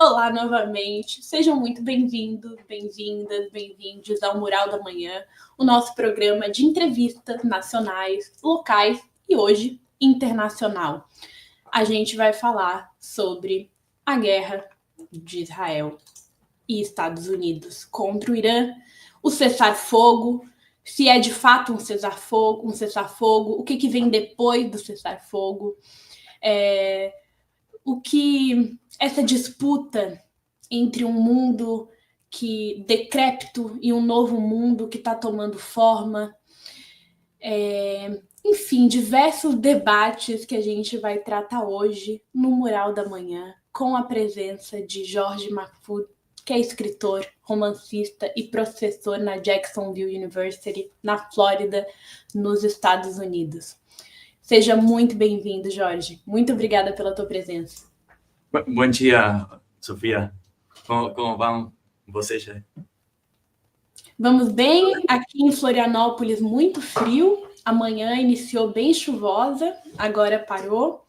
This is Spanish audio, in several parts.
Olá novamente, sejam muito bem-vindos, bem-vindas, bem-vindos ao Mural da Manhã, o nosso programa de entrevistas nacionais, locais e hoje internacional. A gente vai falar sobre a guerra de Israel e Estados Unidos contra o Irã, o cessar-fogo, se é de fato um cessar-fogo, o que vem depois do cessar-fogo, o que essa disputa entre um mundo que decrépito e um novo mundo que está tomando forma. Enfim, diversos debates que a gente vai tratar hoje no Mural da Manhã, com a presença de Jorge Mahfoud, que é escritor, romancista e professor na Jacksonville University, na Flórida, nos Estados Unidos. Seja muito bem-vindo, Jorge. Muito obrigada pela tua presença. Bom dia, Sofia. Como vão vocês? Vamos bem. Aqui em Florianópolis, muito frio. Amanhã iniciou bem chuvosa, agora parou.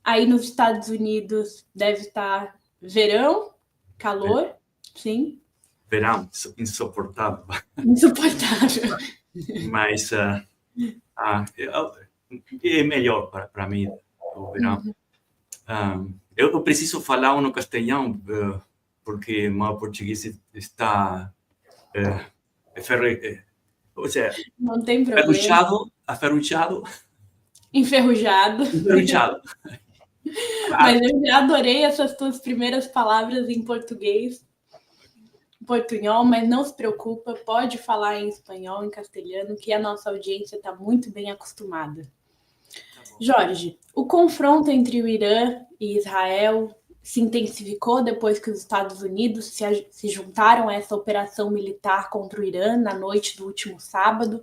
Aí nos Estados Unidos deve estar verão, calor, sim. Verão, insuportável. Insuportável. Mas é melhor para mim o verão. Eu preciso falar no castelhano porque meu português está ou seja, não tem problema. Aferrujado. Mas eu já adorei essas tuas primeiras palavras em português, portunhol, mas não se preocupa, pode falar em espanhol, em castelhano, que a nossa audiência está muito bem acostumada. Jorge, o confronto entre o Irã e Israel se intensificou depois que os Estados Unidos se juntaram a essa operação militar contra o Irã na noite do último sábado,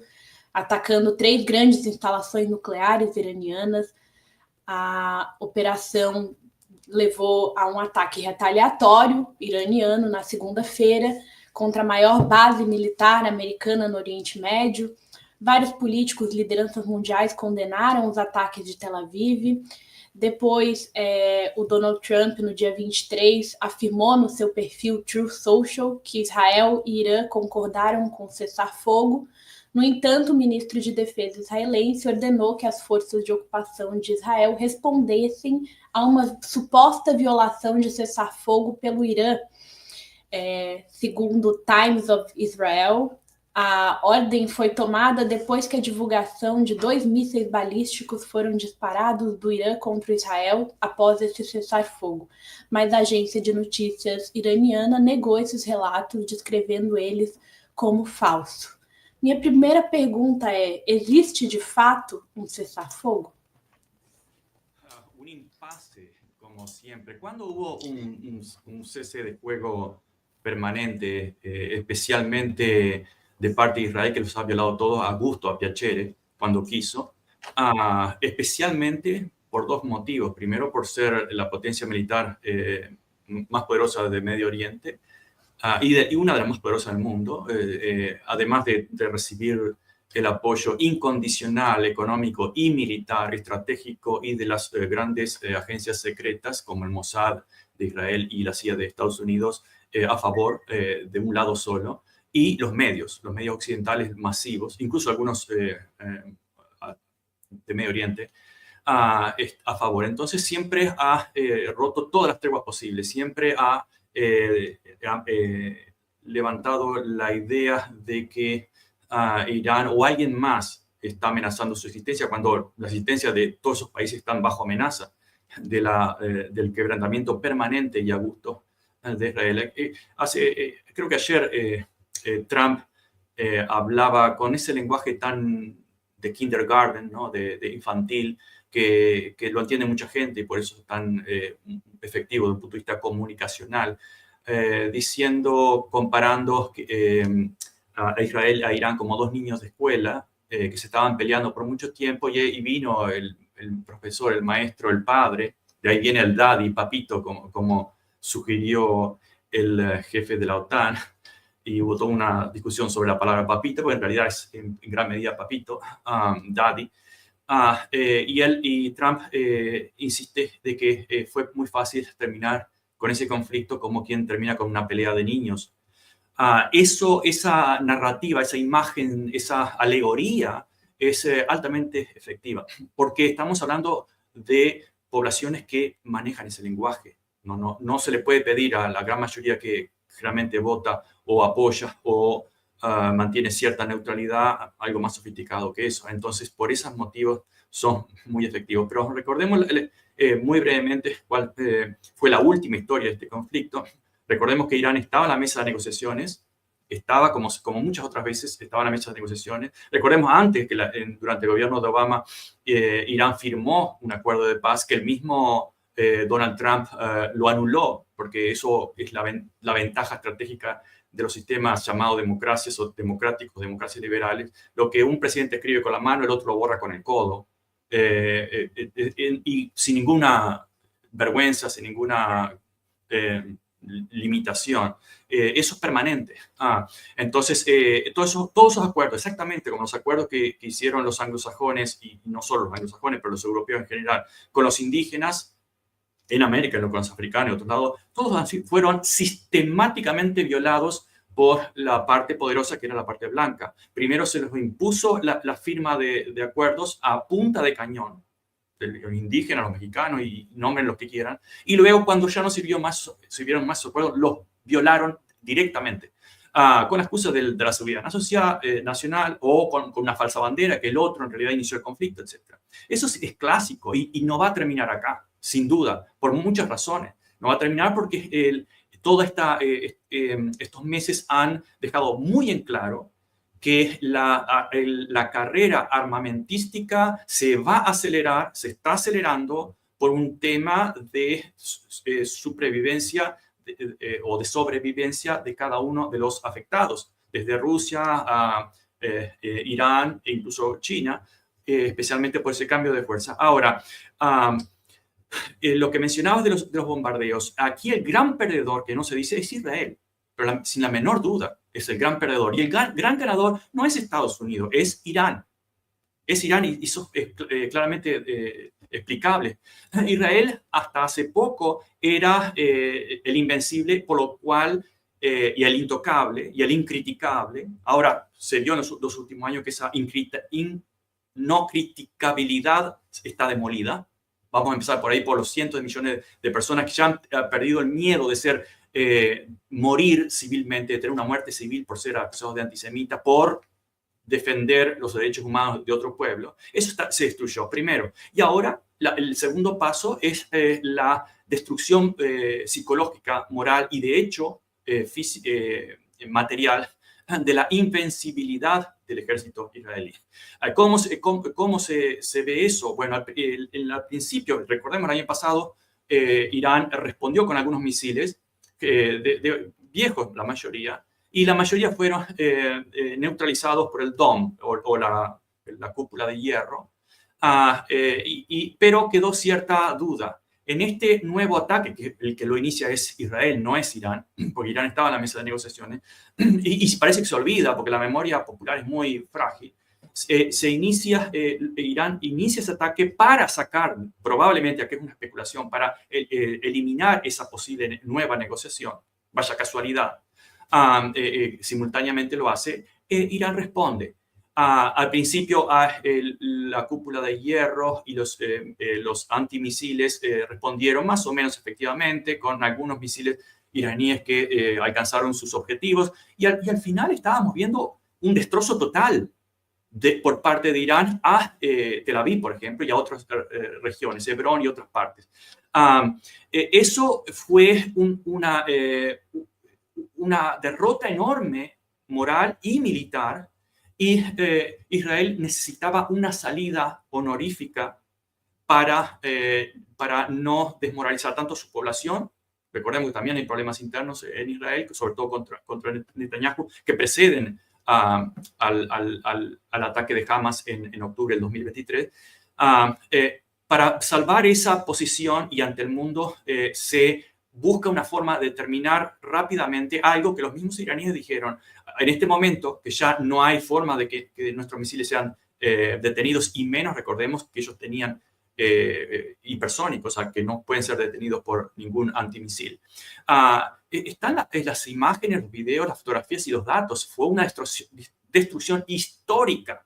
atacando 3 grandes instalações nucleares iranianas. A operação levou a um ataque retaliatório iraniano na segunda-feira contra a maior base militar americana no Oriente Médio. Vários políticos, lideranças mundiais condenaram os ataques de Tel Aviv. Depois, o Donald Trump, no dia 23, afirmou no seu perfil Truth Social que Israel e Irã concordaram com cessar-fogo. No entanto, o ministro de Defesa israelense ordenou que as forças de ocupação de Israel respondessem a uma suposta violação de cessar-fogo pelo Irã. Segundo o Times of Israel, a ordem foi tomada depois que a divulgação de 2 mísseis balísticos foram disparados do Irã contra Israel após esse cessar-fogo. Mas a agência de notícias iraniana negou esses relatos, descrevendo eles como falsos. Minha primeira pergunta é: existe de fato um cessar-fogo? Un impasse, como siempre. Cuando hubo un cese de fuego permanente, especialmente de parte de Israel, que los ha violado todos a gusto, a piacere, cuando quiso, especialmente por 2 motivos. Primero, por ser la potencia militar más poderosa de Medio Oriente y una de las más poderosas del mundo, además de recibir el apoyo incondicional, económico y militar, estratégico y de las grandes agencias secretas como el Mossad de Israel y la CIA de Estados Unidos a favor de un lado solo, y los medios occidentales masivos, incluso algunos de Medio Oriente, a favor. Entonces siempre ha roto todas las treguas posibles, siempre ha levantado la idea de que Irán o alguien más está amenazando su existencia, cuando la existencia de todos esos países están bajo amenaza del quebrantamiento permanente y a gusto de Israel. Creo que ayer Trump hablaba con ese lenguaje tan de kindergarten, ¿no? de infantil, que lo entiende mucha gente y por eso es tan efectivo desde un punto de vista comunicacional, comparando a Israel, a Irán como 2 niños de escuela que se estaban peleando por mucho tiempo y vino el profesor, el maestro, el padre, de ahí viene el daddy, papito, como sugirió el jefe de la OTAN, y hubo toda una discusión sobre la palabra papito, porque en realidad es en gran medida papito, daddy. Y Trump insiste de que fue muy fácil terminar con ese conflicto como quien termina con una pelea de niños. Esa narrativa, esa imagen, esa alegoría es altamente efectiva, porque estamos hablando de poblaciones que manejan ese lenguaje. No se le puede pedir a la gran mayoría que realmente vota o apoya o mantiene cierta neutralidad, algo más sofisticado que eso. Entonces, por esos motivos son muy efectivos. Pero recordemos muy brevemente cuál fue la última historia de este conflicto. Recordemos que Irán estaba en la mesa de negociaciones, estaba, como muchas otras veces, estaba en la mesa de negociaciones. Recordemos antes que durante el gobierno de Obama, Irán firmó un acuerdo de paz que el mismo Donald Trump lo anuló, porque eso es la ventaja estratégica de los sistemas llamados democracias o democráticos, democracias liberales. Lo que un presidente escribe con la mano, el otro lo borra con el codo. Y sin ninguna vergüenza, sin ninguna limitación. Eso es permanente. Entonces, todos esos acuerdos, exactamente como los acuerdos que hicieron los anglosajones, y no solo los anglosajones, pero los europeos en general, con los indígenas en América, con los africanos y otros lados, todos fueron sistemáticamente violados por la parte poderosa que era la parte blanca. Primero se les impuso la firma de acuerdos a punta de cañón, los indígenas, los mexicanos, y nombren los que quieran. Y luego, cuando ya no sirvieron más acuerdos, los violaron directamente, con la excusa de la seguridad nacional o con una falsa bandera, que el otro en realidad inició el conflicto, etc. Eso es clásico y no va a terminar acá, sin duda, por muchas razones. No va a terminar porque estos meses han dejado muy en claro que la carrera armamentística se va a acelerar, se está acelerando por un tema de supervivencia o de sobrevivencia de cada uno de los afectados, desde Rusia a Irán e incluso China, especialmente por ese cambio de fuerza. Ahora, lo que mencionabas de los bombardeos, aquí el gran perdedor, que no se dice, es Israel, pero sin la menor duda es el gran perdedor. Y el gran ganador no es Estados Unidos, es Irán. Es Irán, y eso es claramente explicable. Israel hasta hace poco era el invencible, por lo cual, y el intocable, y el incriticable. Ahora se vio en los 2 últimos años que esa no criticabilidad está demolida. Vamos a empezar por ahí, por los cientos de millones de personas que ya han perdido el miedo de morir civilmente, de tener una muerte civil por ser acusados de antisemita, por defender los derechos humanos de otro pueblo. Eso se destruyó primero. Y ahora el segundo paso es la destrucción psicológica, moral y de hecho material de la invencibilidad del ejército israelí. ¿Cómo se ve eso? Bueno, al principio, recordemos el año pasado, Irán respondió con algunos misiles viejos, la mayoría, y la mayoría fueron neutralizados por el Dome o la cúpula de hierro, pero quedó cierta duda. En este nuevo ataque, que el que lo inicia es Israel, no es Irán, porque Irán estaba en la mesa de negociaciones, y parece que se olvida, porque la memoria popular es muy frágil. Irán inicia ese ataque para sacar, probablemente, aquí es una especulación, para eliminar esa posible nueva negociación. Vaya casualidad. Simultáneamente lo hace. Irán responde. Al principio, la cúpula de hierro y los antimisiles respondieron más o menos efectivamente, con algunos misiles iraníes que alcanzaron sus objetivos. Y al final estábamos viendo un destrozo total por parte de Irán a Tel Aviv, por ejemplo, y a otras regiones, Hebrón y otras partes. Eso fue una derrota enorme, moral y militar, y Israel necesitaba una salida honorífica para no desmoralizar tanto su población. Recordemos que también hay problemas internos en Israel, sobre todo contra Netanyahu, que preceden al ataque de Hamas en octubre del 2023. Para salvar esa posición y ante el mundo se busca una forma de terminar rápidamente algo que los mismos iraníes dijeron. En este momento, que ya no hay forma de que nuestros misiles sean detenidos, y menos recordemos que ellos tenían hipersónicos, o sea, que no pueden ser detenidos por ningún antimisil. Están las imágenes, los videos, las fotografías y los datos. Fue una destrucción histórica.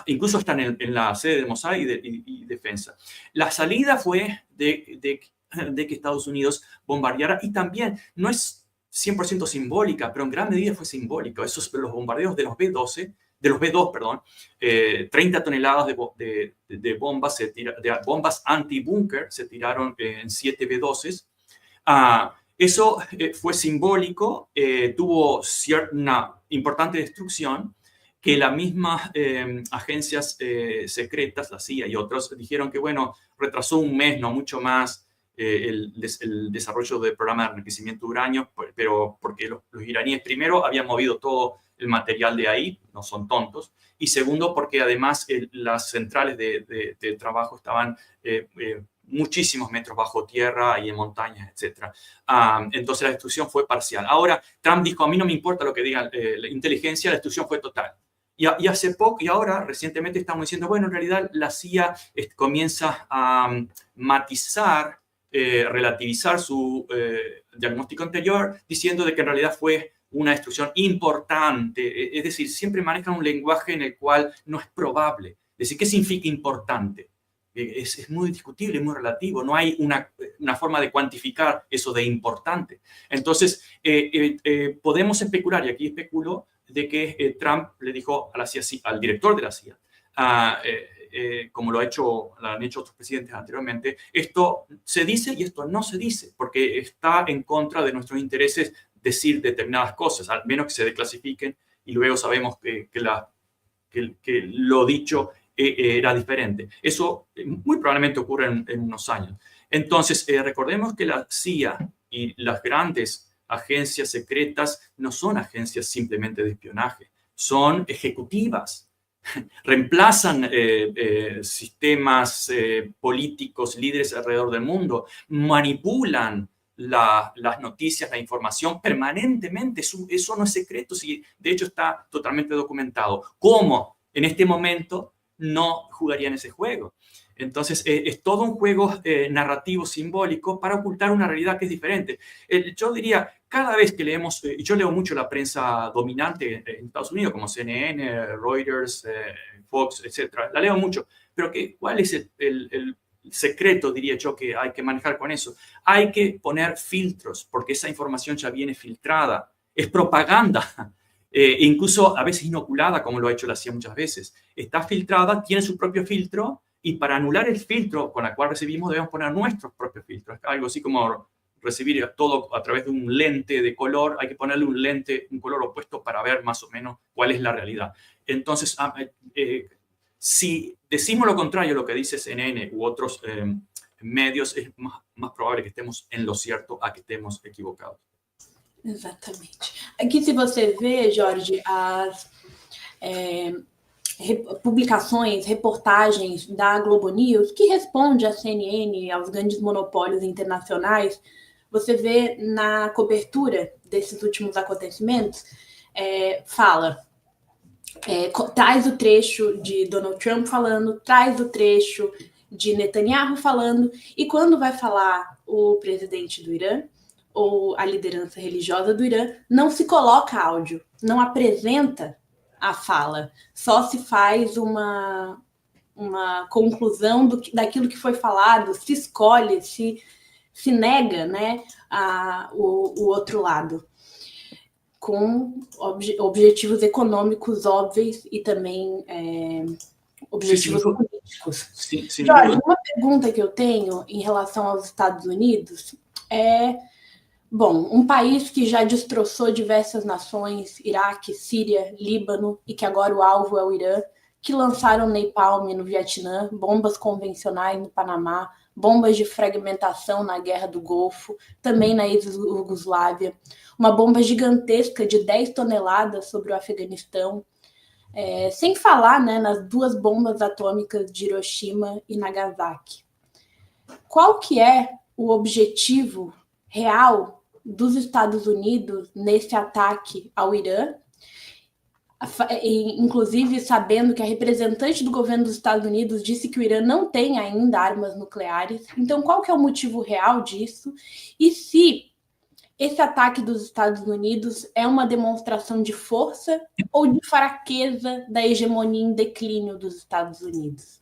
Incluso están en la sede de Mossad y Defensa. La salida fue de que Estados Unidos bombardeara, y también no es 100% simbólica, pero en gran medida fue simbólica. Los bombardeos de los B-2, perdón, 30 toneladas de bombas, de bombas anti-búnker se tiraron en 7 B-2s. Eso fue simbólico, tuvo una importante destrucción, que las mismas agencias secretas, la CIA y otros, dijeron que, bueno, retrasó un mes, no mucho más, el desarrollo del programa de enriquecimiento de uranio, pero porque los iraníes, primero, habían movido todo el material de ahí, no son tontos, y segundo, porque además las centrales de trabajo estaban muchísimos metros bajo tierra y en montañas, etc. Entonces la destrucción fue parcial. Ahora, Trump dijo, a mí no me importa lo que diga la inteligencia, la destrucción fue total. Y hace poco, y ahora recientemente estamos diciendo, bueno, en realidad la CIA comienza a matizar, relativizar su diagnóstico anterior, diciendo de que en realidad fue una destrucción importante. Es decir, siempre manejan un lenguaje en el cual no es probable. Es decir, ¿qué significa importante? Es muy discutible, muy relativo. No hay una forma de cuantificar eso de importante. Entonces, podemos especular, y aquí especulo, de que Trump le dijo a la CIA, al director de la CIA, como lo han hecho otros presidentes anteriormente, esto se dice y esto no se dice, porque está en contra de nuestros intereses decir determinadas cosas, al menos que se declasifiquen, y luego sabemos que lo dicho era diferente. Eso muy probablemente ocurre en unos años. Entonces, recordemos que la CIA y las grandes agencias secretas no son agencias simplemente de espionaje, son ejecutivas. Reemplazan sistemas políticos, líderes alrededor del mundo, manipulan las noticias, la información permanentemente. Eso no es secreto, de hecho está totalmente documentado. ¿Cómo en este momento no jugarían ese juego? Entonces, es todo un juego narrativo, simbólico, para ocultar una realidad que es diferente. Yo diría, cada vez que leemos, y yo leo mucho la prensa dominante en Estados Unidos, como CNN, Reuters, Fox, etc. La leo mucho, pero ¿cuál es el secreto, diría yo, que hay que manejar con eso? Hay que poner filtros, porque esa información ya viene filtrada. Es propaganda. Incluso a veces inoculada, como lo ha hecho la CIA muchas veces. Está filtrada, tiene su propio filtro, y para anular el filtro con el cual recibimos, debemos poner nuestros propios filtros. Algo así como recibir todo a través de un lente de color, hay que ponerle un color opuesto para ver más o menos cuál es la realidad. Entonces, si decimos lo contrario a lo que dice CNN u otros medios, es más probable que estemos en lo cierto a que estemos equivocados. Exatamente. Aqui, se você vê, Jorge, as publicações, reportagens da Globo News, que responde à CNN, aos grandes monopólios internacionais, você vê na cobertura desses últimos acontecimentos, traz o trecho de Donald Trump falando, traz o trecho de Netanyahu falando, e quando vai falar o presidente do Irã, ou a liderança religiosa do Irã, não se coloca áudio, não apresenta a fala, só se faz uma conclusão daquilo que foi falado, se escolhe, se nega, né, o outro lado, com objetivos econômicos óbvios e também objetivos políticos. Jorge, uma pergunta que eu tenho em relação aos Estados Unidos bom, um país que já destroçou diversas nações, Iraque, Síria, Líbano, e que agora o alvo é o Irã, que lançaram napalm no Vietnã, bombas convencionais no Panamá, bombas de fragmentação na Guerra do Golfo, também na ex-Iugoslávia, uma bomba gigantesca de 10 toneladas sobre o Afeganistão, sem falar, né, nas 2 bombas atômicas de Hiroshima e Nagasaki. Qual que é o objetivo real dos Estados Unidos nesse ataque ao Irã? inclusive sabendo que a representante do governo dos Estados Unidos disse que o Irã não tem ainda armas nucleares. Então, qual que é o motivo real disso? E se esse ataque dos Estados Unidos é uma demonstração de força ou de fraqueza da hegemonia em declínio dos Estados Unidos?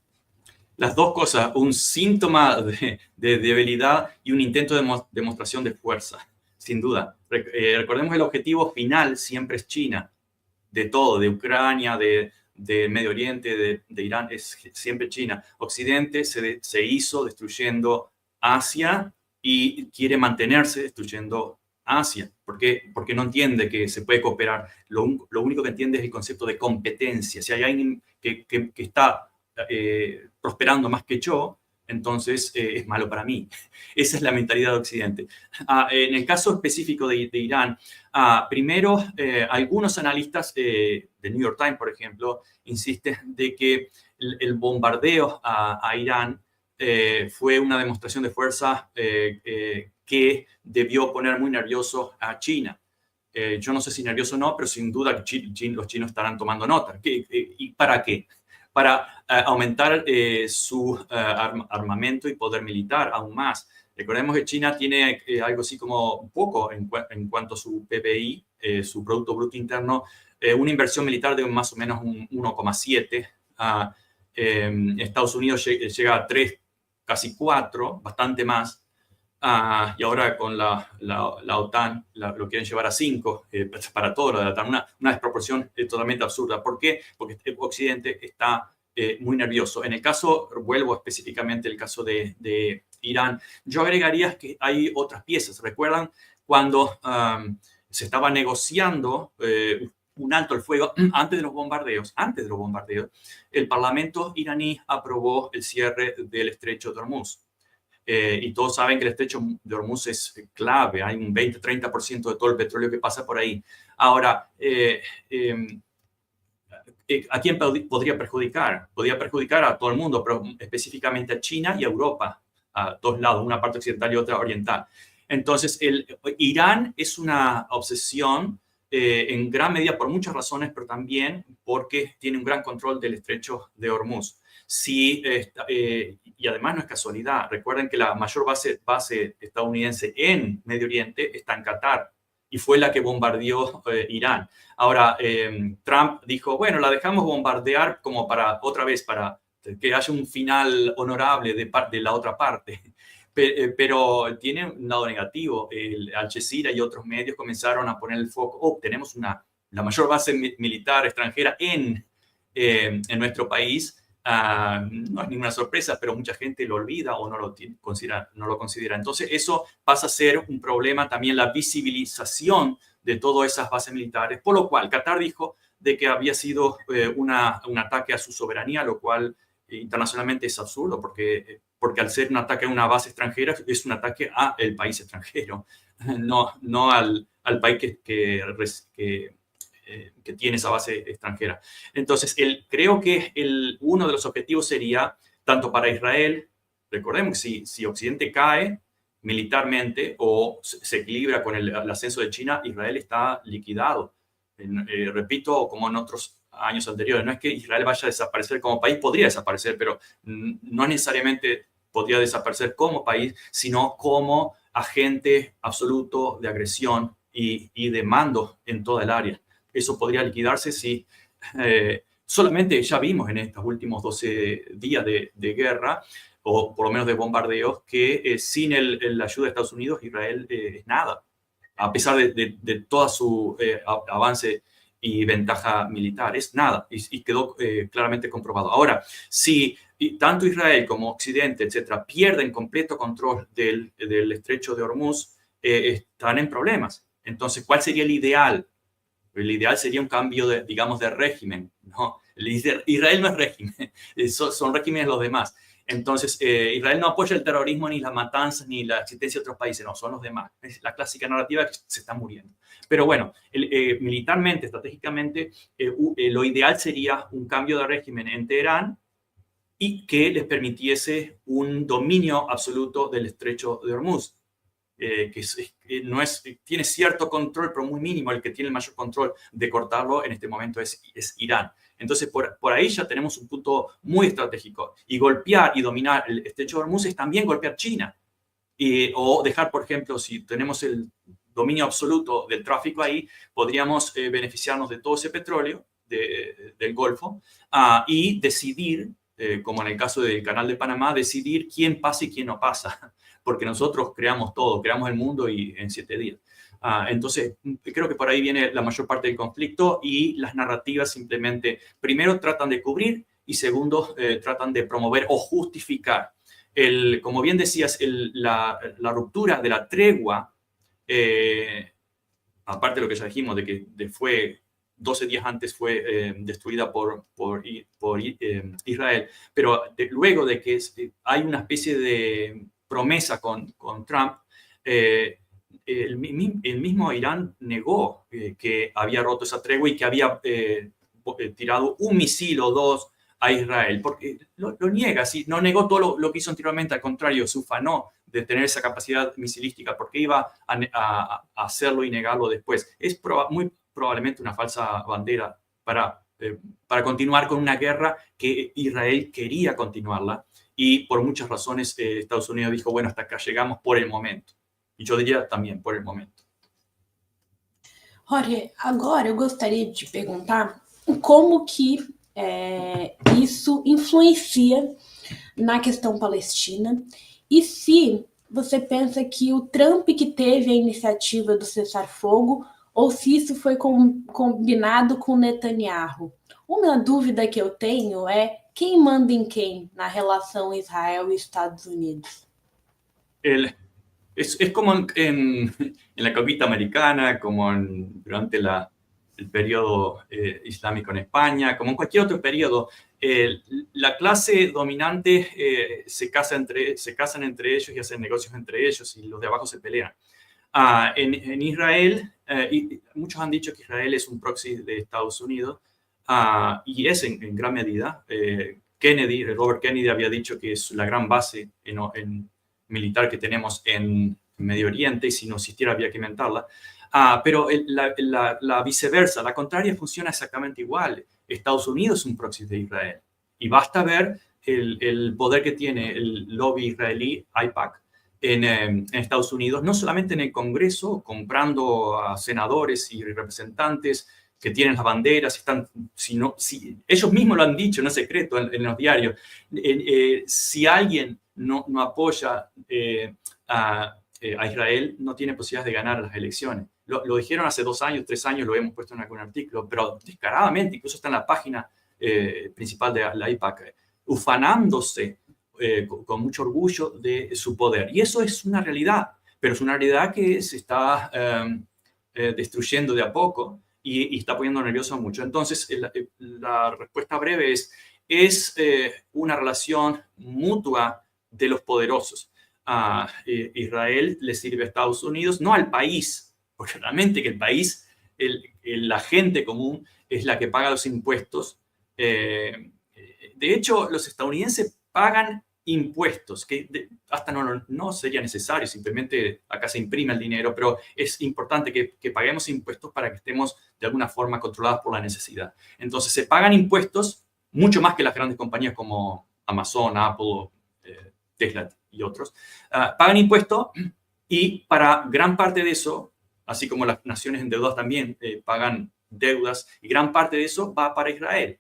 Las dos cosas, un síntoma de debilidad y un intento de demostración de fuerza, sin duda. Recordemos el objetivo final siempre es China, de todo, de Ucrania, de Medio Oriente, de Irán, es siempre China. Occidente se hizo destruyendo Asia y quiere mantenerse destruyendo Asia. ¿Por qué? Porque no entiende que se puede cooperar. Lo único que entiende es el concepto de competencia. Si hay alguien que está prosperando más que yo, entonces es malo para mí. Esa es la mentalidad de Occidente. En el caso específico de Irán, primero, algunos analistas del New York Times, por ejemplo, insisten de que el bombardeo a Irán fue una demostración de fuerza que debió poner muy nervioso a China. Yo no sé si nervioso o no, pero sin duda los chinos estarán tomando nota. ¿Y para qué? Para aumentar su armamento y poder militar aún más. Recordemos que China tiene algo así como poco en cuanto a su PBI, su Producto Bruto Interno, una inversión militar de más o menos un 1,7. Estados Unidos llega a 3, casi 4, bastante más. Y ahora con la OTAN lo quieren llevar a 5 para todo lo de la OTAN. Una desproporción totalmente absurda. ¿Por qué? Porque Occidente está muy nervioso. En el caso, vuelvo específicamente al caso de Irán, yo agregaría que hay otras piezas. ¿Recuerdan cuando se estaba negociando un alto el fuego antes de los bombardeos? Antes de los bombardeos, el Parlamento iraní aprobó el cierre del Estrecho de Hormuz. Y todos saben que el Estrecho de Hormuz es clave. Hay un 20-30% de todo el petróleo que pasa por ahí. Ahora, ¿a quién podría perjudicar? Podría perjudicar a todo el mundo, pero específicamente a China y a Europa, a dos lados, una parte occidental y otra oriental. Entonces, Irán es una obsesión en gran medida por muchas razones, pero también porque tiene un gran control del Estrecho de Hormuz. Sí, y además no es casualidad. Recuerden que la mayor base estadounidense en Medio Oriente está en Qatar y fue la que bombardeó Irán. Ahora, Trump dijo, bueno, la dejamos bombardear como para otra vez, para que haya un final honorable de la otra parte. Pero tiene un lado negativo. Al Jazeera y otros medios comenzaron a poner el foco. Tenemos la mayor base militar extranjera en nuestro país. No es ninguna sorpresa, pero mucha gente lo olvida o no lo considera. Entonces, eso pasa a ser un problema también, la visibilización de todas esas bases militares, por lo cual Qatar dijo de que había sido un ataque a su soberanía, lo cual internacionalmente es absurdo, porque al ser un ataque a una base extranjera, es un ataque al país extranjero, no al país que tiene esa base extranjera. Entonces, creo que uno de los objetivos sería, tanto para Israel, recordemos que si Occidente cae militarmente o se equilibra con el ascenso de China, Israel está liquidado. Repito, como en otros años anteriores, no es que Israel vaya a desaparecer como país, podría desaparecer, pero no necesariamente podría desaparecer como país, sino como agente absoluto de agresión y de mando en toda el área. Eso podría liquidarse si solamente ya vimos en estos últimos 12 días de guerra, o por lo menos de bombardeos, que sin la ayuda de Estados Unidos, Israel es nada, a pesar de toda su avance y ventaja militar, es nada, y quedó claramente comprobado. Ahora, si tanto Israel como Occidente, etcétera, pierden completo control del Estrecho de Hormuz, están en problemas. Entonces, ¿cuál sería el ideal? El ideal sería un cambio de régimen, ¿no? Israel no es régimen, son regímenes los demás. Entonces, Israel no apoya el terrorismo, ni las matanzas, ni la existencia de otros países, no, son los demás. Es la clásica narrativa que se está muriendo. Pero bueno, militarmente, estratégicamente, lo ideal sería un cambio de régimen en Teherán y que les permitiese un dominio absoluto del Estrecho de Hormuz. tiene cierto control, pero muy mínimo. El que tiene el mayor control de cortarlo en este momento es Irán. Entonces, por ahí ya tenemos un punto muy estratégico. Y golpear y dominar el estrecho de Hormuz es también golpear China. O dejar, por ejemplo, si tenemos el dominio absoluto del tráfico ahí, podríamos beneficiarnos de todo ese petróleo del Golfo y decidir, como en el caso del Canal de Panamá, decidir quién pasa y quién no pasa, porque nosotros creamos todo, creamos el mundo y en 7 días. Entonces, creo que por ahí viene la mayor parte del conflicto y las narrativas simplemente, primero, tratan de cubrir y segundo, tratan de promover o justificar. Como bien decías, la ruptura de la tregua, aparte de lo que ya dijimos, de que fue 12 días antes fue destruida por Israel, pero luego de que hay una especie de promesa con Trump, el mismo Irán negó que había roto esa tregua y que había tirado un misil o dos a Israel, porque lo niega, ¿sí? No negó todo lo que hizo anteriormente, al contrario, se ufanó de tener esa capacidad misilística, porque iba a hacerlo y negarlo después. Es muy probablemente una falsa bandera para continuar con una guerra que Israel quería continuarla, y por muchas razones Estados Unidos dijo, bueno, hasta acá llegamos por el momento. E eu diria também, por el momento. Jorge, agora eu gostaria de te perguntar como que isso influencia na questão palestina e se você pensa que o Trump que teve a iniciativa do cessar-fogo ou se isso foi combinado com Netanyahu. Uma dúvida que eu tenho é quem manda em quem na relação Israel e Estados Unidos? Es como en la conquista americana, como durante el periodo islámico en España, como en cualquier otro periodo. La clase dominante se casan entre ellos y hacen negocios entre ellos, y los de abajo se pelean. En Israel, y muchos han dicho que Israel es un proxy de Estados Unidos, y es en gran medida. Robert Kennedy había dicho que es la gran base militar que tenemos en Medio Oriente, y si no existiera había que inventarla. Pero la viceversa, la contraria, funciona exactamente igual. Estados Unidos es un proxy de Israel, y basta ver el poder que tiene el lobby israelí, AIPAC, en Estados Unidos, no solamente en el Congreso, comprando a senadores y representantes que tienen las banderas, ellos mismos lo han dicho, no es secreto en los diarios. Si alguien no apoya a Israel, no tiene posibilidades de ganar las elecciones. Lo dijeron hace 2 años, 3 años, lo hemos puesto en algún artículo, pero descaradamente, incluso está en la página principal de la AIPAC, ufanándose con mucho orgullo de su poder. Y eso es una realidad, pero es una realidad que se está destruyendo de a poco y está poniendo nervioso a mucho. Entonces, la respuesta breve es una relación mutua de los poderosos. Israel le sirve a Estados Unidos, no al país, porque realmente que el país, la gente común es la que paga los impuestos. De hecho, los estadounidenses pagan impuestos, que hasta no sería necesario, simplemente acá se imprime el dinero, pero es importante que paguemos impuestos para que estemos de alguna forma controlados por la necesidad. Entonces, se pagan impuestos mucho más que las grandes compañías como Amazon, Apple, Tesla y otros. Pagan impuestos, y para gran parte de eso, así como las naciones endeudadas también pagan deudas, y gran parte de eso va para Israel.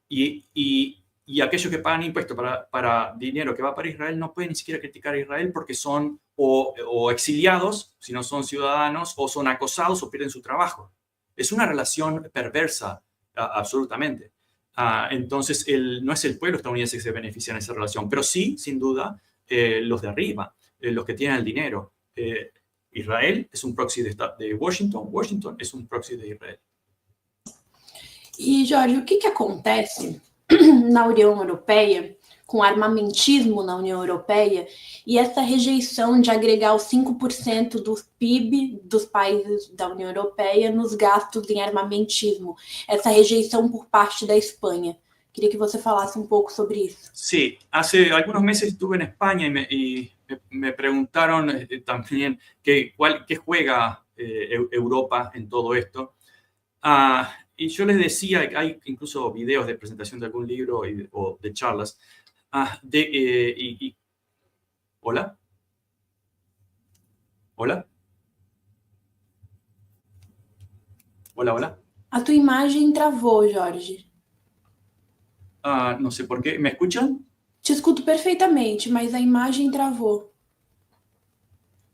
Y aquellos que pagan impuestos para dinero que va para Israel no pueden ni siquiera criticar a Israel, porque son o exiliados, si no son ciudadanos, o son acosados o pierden su trabajo. Es una relación perversa, absolutamente. Entonces, no es el pueblo estadounidense que se beneficia en esa relación, pero sí, sin duda, los de arriba, los que tienen el dinero. Israel es un proxy de Washington, Washington es un proxy de Israel. E, Jorge, o que acontece na União Europeia, com armamentismo na União Europeia, e essa rejeição de agregar os 5% do PIB dos países da União Europeia nos gastos em armamentismo, essa rejeição por parte da Espanha? Queria que você falasse um pouco sobre isso. Sí, hace algunos meses estuve en España y me preguntaron también qué juega Europa en todo esto. Y yo les decía, hay incluso videos de presentación de algún libro o de charlas. ¿Hola? ¿Hola? Hola, hola. A tua imagem travou, Jorge. No sé por qué. ¿Me escuchan? Te escuto perfeitamente, mas a imagem travou.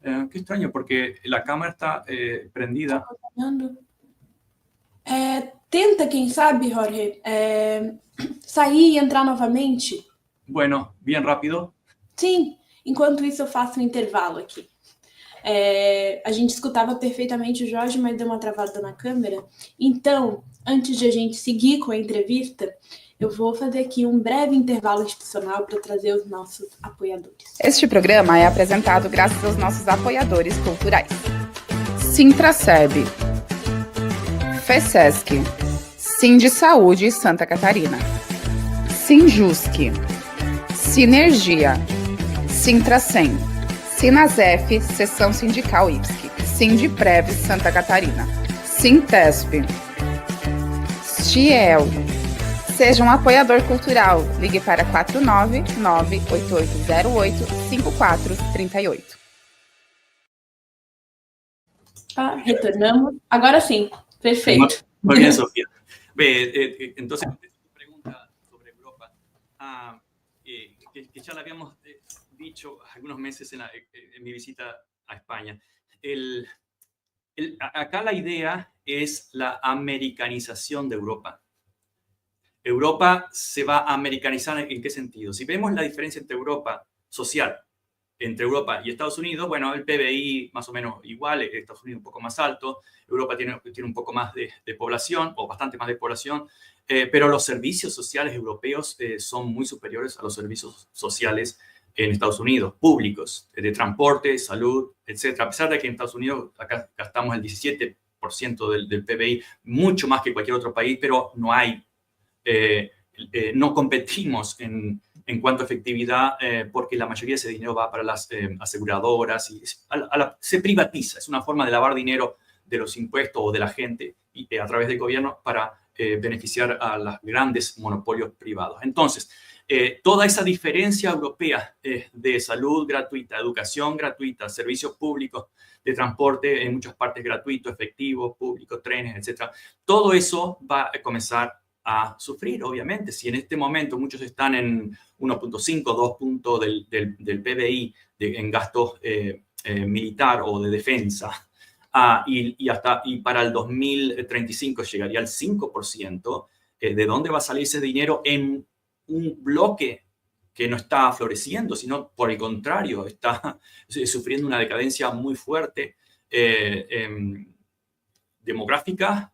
Qué extraño, porque la cámara está prendida. Tenta, quem sabe, Jorge, sair e entrar novamente. Bueno, bien rápido. Sim, enquanto isso eu faço um intervalo aqui. A gente escutava perfeitamente o Jorge, mas deu uma travada na câmera. Então, antes de a gente seguir com a entrevista, eu vou fazer aqui um breve intervalo institucional para trazer os nossos apoiadores. Este programa é apresentado graças aos nossos apoiadores culturais. Sintraceb, FESESC, Sindisaúde Santa Catarina, Sinjusc, Sinergia, Sintracem, Sinasef, Seção Sindical IPSC, Sindiprev Santa Catarina, Sintesp, Stiel. Seja um apoiador cultural. Ligue para 499-8808-5438. Retornamos. Agora sim, perfeito. Muy bien, Sofía. Entonces, tu pregunta sobre Europa, que ya la habíamos dicho algunos meses en mi visita a España. Acá la idea es la americanización de Europa. Europa se va a americanizar. ¿En qué sentido? Si vemos la diferencia entre Europa social, entre Europa y Estados Unidos, bueno, el PBI más o menos igual, Estados Unidos un poco más alto, Europa tiene un poco más de población, o bastante más de población, pero los servicios sociales europeos son muy superiores a los servicios sociales en Estados Unidos, públicos, de transporte, salud, etc. A pesar de que en Estados Unidos acá gastamos el 17% del PBI, mucho más que cualquier otro país, pero no hay... no competimos en cuanto a efectividad porque la mayoría de ese dinero va para las aseguradoras y se privatiza. Es una forma de lavar dinero de los impuestos o de la gente y, a través del gobierno para beneficiar a los grandes monopolios privados. Entonces, toda esa diferencia europea de salud gratuita, educación gratuita, servicios públicos de transporte en muchas partes gratuito, efectivo, público, trenes, etc. Todo eso va a comenzar a sufrir, obviamente. Si en este momento muchos están en 1.5, 2 puntos del PBI en gasto militar o de defensa, y para el 2035 llegaría al 5%, ¿de dónde va a salir ese dinero en un bloque que no está floreciendo, sino por el contrario, está sufriendo una decadencia muy fuerte demográfica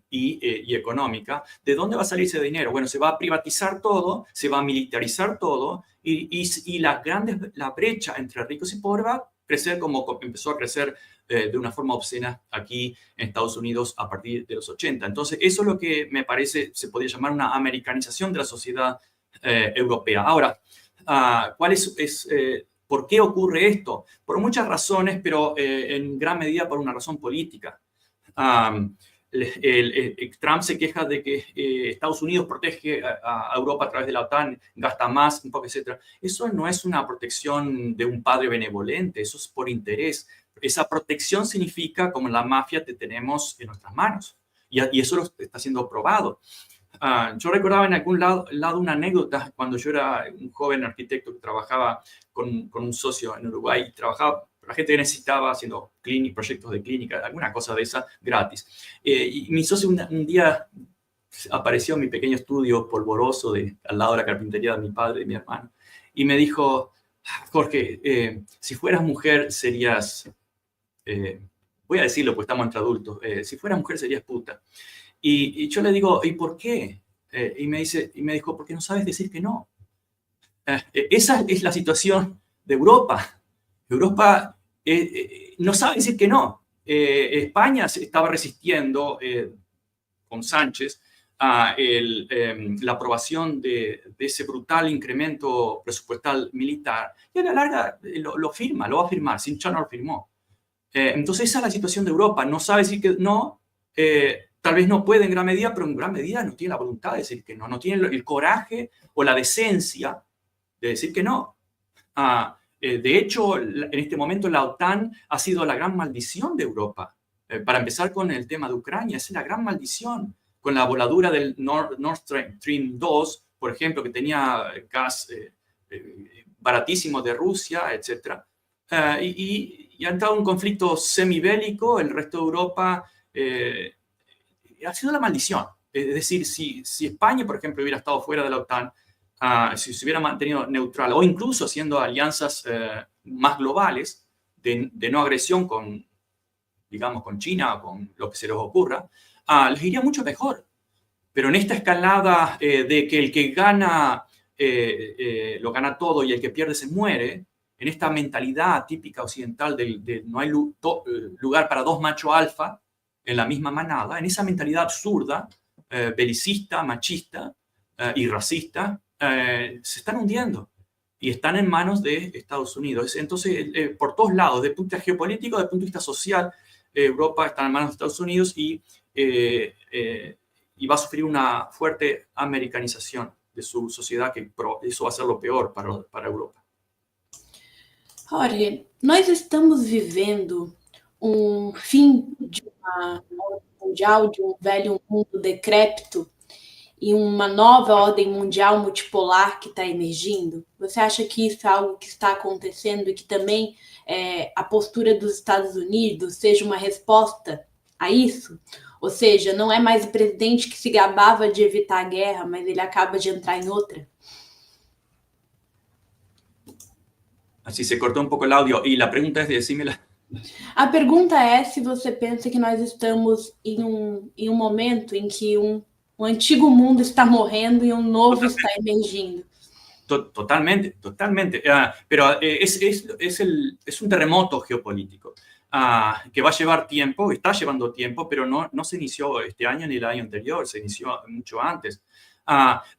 y económica? ¿De dónde va a salir ese dinero? Bueno, se va a privatizar todo, se va a militarizar todo y la brecha entre ricos y pobres va a crecer como empezó a crecer de una forma obscena aquí en Estados Unidos a partir de los 80. Entonces, eso es lo que me parece, se podría llamar una americanización de la sociedad europea. Ahora, ¿por qué ocurre esto? Por muchas razones, pero en gran medida por una razón política. Trump se queja de que Estados Unidos protege a Europa a través de la OTAN, gasta más, un poco, etc. Eso no es una protección de un padre benevolente, eso es por interés. Esa protección significa, como la mafia, te tenemos en nuestras manos. Y eso lo está siendo probado. Yo recordaba en algún lado una anécdota cuando yo era un joven arquitecto que trabajaba con un socio en Uruguay y trabajaba la gente que necesitaba haciendo proyectos de clínica, alguna cosa de esa gratis. Y mi socio un día apareció en mi pequeño estudio polvoroso al lado de la carpintería de mi padre y mi hermano y me dijo: Jorge, si fueras mujer serías, voy a decirlo porque estamos entre adultos, si fueras mujer serías puta. Y yo le digo: ¿y por qué? Y me dijo: porque no sabes decir que no. Esa es la situación de Europa. Europa no sabe decir que no. España se estaba resistiendo con Sánchez la aprobación de ese brutal incremento presupuestal militar, y a la larga lo firma, lo va a firmar, Sincha no lo firmó. Entonces esa es la situación de Europa, no sabe decir que no, tal vez no puede en gran medida, pero en gran medida no tiene la voluntad de decir que no, no tiene el coraje o la decencia de decir que no. De hecho, en este momento la OTAN ha sido la gran maldición de Europa. Para empezar con el tema de Ucrania, es la gran maldición. Con la voladura del Nord Stream 2, por ejemplo, que tenía gas baratísimo de Rusia, etc. Y ha entrado un conflicto semibélico, el resto de Europa ha sido la maldición. Es decir, si España, por ejemplo, hubiera estado fuera de la OTAN, si se hubiera mantenido neutral o incluso haciendo alianzas más globales de no agresión con, digamos, con China o con lo que se les ocurra, les iría mucho mejor. Pero en esta escalada de que el que gana lo gana todo y el que pierde se muere, en esta mentalidad típica occidental de no hay lugar para dos machos alfa en la misma manada, en esa mentalidad absurda, belicista, machista y racista, se están hundiendo y están en manos de Estados Unidos. Entonces, por todos lados, desde el punto de vista geopolítico, desde el punto de vista social, Europa está en manos de Estados Unidos y va a sufrir una fuerte americanización de su sociedad, que eso va a ser lo peor para Europa. Jorge, nós estamos vivendo fim de uma ordem mundial, de velho mundo decrépito e uma nova ordem mundial multipolar que está emergindo? Você acha que isso é algo que está acontecendo e que também a postura dos Estados Unidos seja uma resposta a isso? Ou seja, não é mais o presidente que se gabava de evitar a guerra, mas ele acaba de entrar em outra? Así se cortó un poco el audio. Y la pregunta es, decímela. A pergunta é se você pensa que nós estamos em um momento em que um antigo mundo está morrendo e um novo está emergindo. Totalmente. Pero es un terremoto geopolítico que va a llevar tiempo, está llevando tiempo, pero no se inició este año ni el año anterior, se inició mucho antes.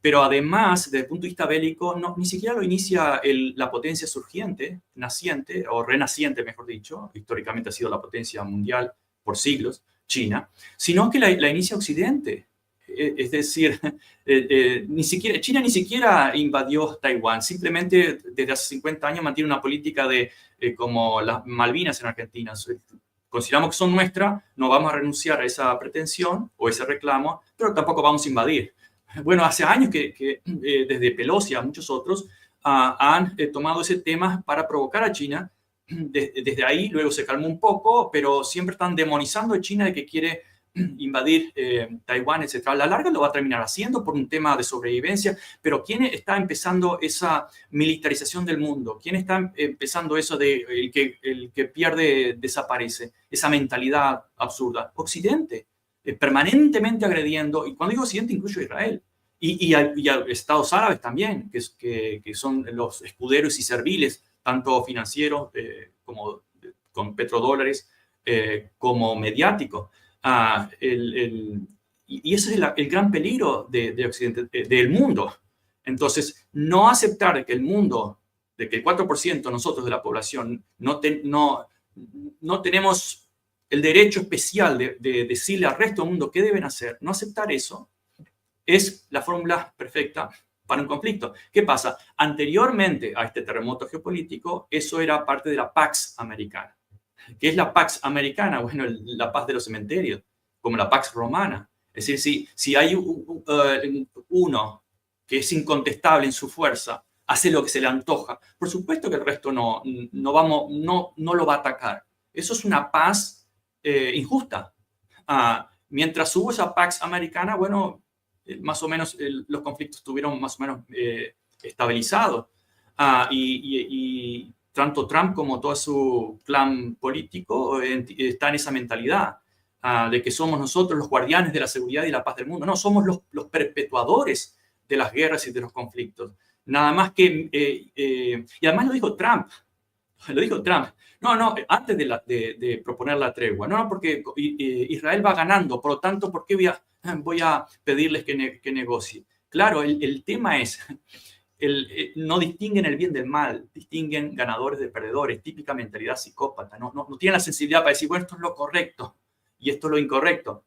Pero además, desde el punto de vista bélico, ni siquiera lo inicia la potencia surgiente, naciente, o renaciente, mejor dicho, históricamente ha sido la potencia mundial por siglos, China, sino que la inicia Occidente. Es decir, China ni siquiera invadió Taiwán, simplemente desde hace 50 años mantiene una política como las Malvinas en Argentina. Consideramos que son nuestras, no vamos a renunciar a esa pretensión o ese reclamo, pero tampoco vamos a invadir. Bueno, hace años que desde Pelosi a muchos otros han tomado ese tema para provocar a China. Desde ahí luego se calmó un poco, pero siempre están demonizando a China de que quiere invadir Taiwán, etc. A la larga lo va a terminar haciendo por un tema de sobrevivencia, pero ¿quién está empezando esa militarización del mundo? ¿Quién está empezando eso de el que pierde desaparece? Esa mentalidad absurda. Occidente. Permanentemente agrediendo, y cuando digo Occidente incluyo a Israel, y a Estados Árabes también, que son los escuderos y serviles, tanto financieros como con petrodólares, como mediáticos. Y ese es el gran peligro de Occidente, del mundo. Entonces, no aceptar que el mundo, de que el 4% nosotros de la población no tenemos el derecho especial de decirle al resto del mundo qué deben hacer, no aceptar eso, es la fórmula perfecta para un conflicto. ¿Qué pasa? Anteriormente a este terremoto geopolítico, eso era parte de la Pax Americana. ¿Qué es la Pax Americana? Bueno, la paz de los cementerios, como la Pax Romana. Es decir, si hay uno que es incontestable en su fuerza, hace lo que se le antoja, por supuesto que el resto no lo va a atacar. Eso es una paz injusta. Mientras hubo esa Pax Americana, bueno, más o menos los conflictos estuvieron más o menos estabilizados. Y tanto Trump como todo su clan político está en esa mentalidad de que somos nosotros los guardianes de la seguridad y la paz del mundo. No, somos los perpetuadores de las guerras y de los conflictos. Nada más que... y además lo dijo Trump. O lo dijo Trump. No, antes de proponer la tregua. No, porque Israel va ganando, por lo tanto, ¿por qué voy a pedirles que negocie? Claro, el tema es, no distinguen el bien del mal, distinguen ganadores de perdedores, típica mentalidad psicópata. No tienen la sensibilidad para decir, bueno, esto es lo correcto y esto es lo incorrecto.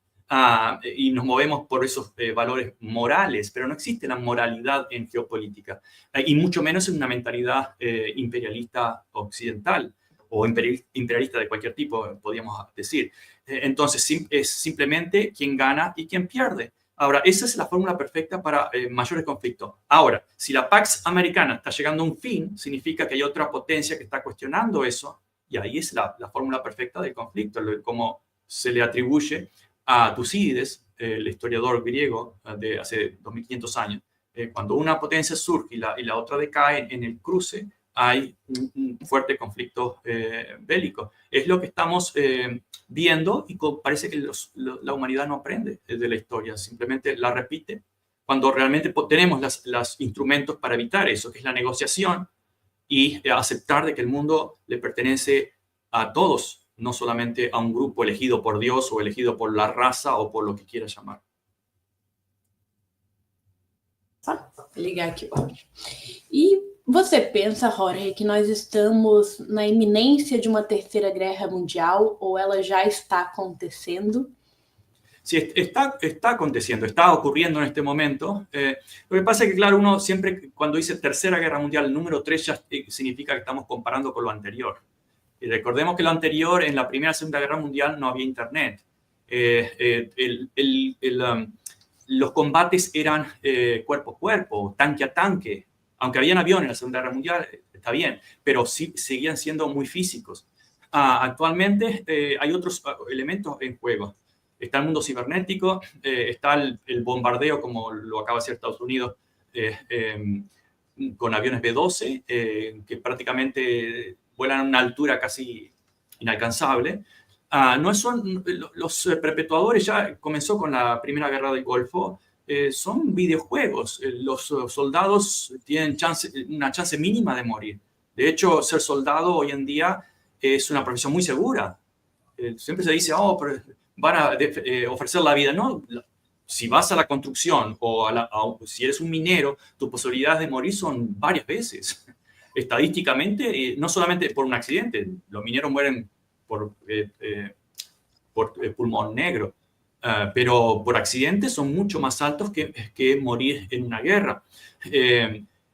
Y nos movemos por esos valores morales, pero no existe la moralidad en geopolítica, y mucho menos en una mentalidad imperialista occidental o imperialista de cualquier tipo, podríamos decir. Entonces, es simplemente quién gana y quién pierde. Ahora, esa es la fórmula perfecta para mayores conflictos. Ahora, si la Pax Americana está llegando a un fin, significa que hay otra potencia que está cuestionando eso, y ahí es la fórmula perfecta del conflicto, como se le atribuye a Tucídides, el historiador griego de hace 2500 años. Cuando una potencia surge y la otra decae, en el cruce hay un fuerte conflicto bélico. Es lo que estamos viendo, y parece que la humanidad no aprende de la historia, simplemente la repite, cuando realmente tenemos los instrumentos para evitar eso, que es la negociación y aceptar de que el mundo le pertenece a todos, no solamente a un grupo elegido por Dios o elegido por la raza o por lo que quiera llamar. Ligar aqui o áudio. E você pensa, Jorge, que nós estamos na iminência de uma terceira guerra mundial ou ela já está acontecendo? Sí, está aconteciendo, está ocurriendo en este momento. Lo que pasa es que, claro, uno siempre cuando dice Tercera Guerra Mundial, el número 3 ya significa que estamos comparando con lo anterior. Y recordemos que lo anterior, en la Primera y Segunda Guerra Mundial, no había Internet. Los combates eran cuerpo a cuerpo, tanque a tanque. Aunque habían aviones en la Segunda Guerra Mundial, está bien, pero sí seguían siendo muy físicos. Actualmente hay otros elementos en juego. Está el mundo cibernético, está el bombardeo, como lo acaba de hacer Estados Unidos, con aviones B-12, que prácticamente vuelan a una altura casi inalcanzable. No son los perpetuadores, ya comenzó con la Primera Guerra del Golfo, son videojuegos. Los soldados tienen una chance mínima de morir. De hecho, ser soldado hoy en día es una profesión muy segura. Siempre se dice, pero van a ofrecer la vida. No, si vas a la construcción o si eres un minero, tus posibilidades de morir son varias veces. Estadísticamente, no solamente por un accidente, los mineros mueren por pulmón negro, pero por accidentes son mucho más altos que morir en una guerra.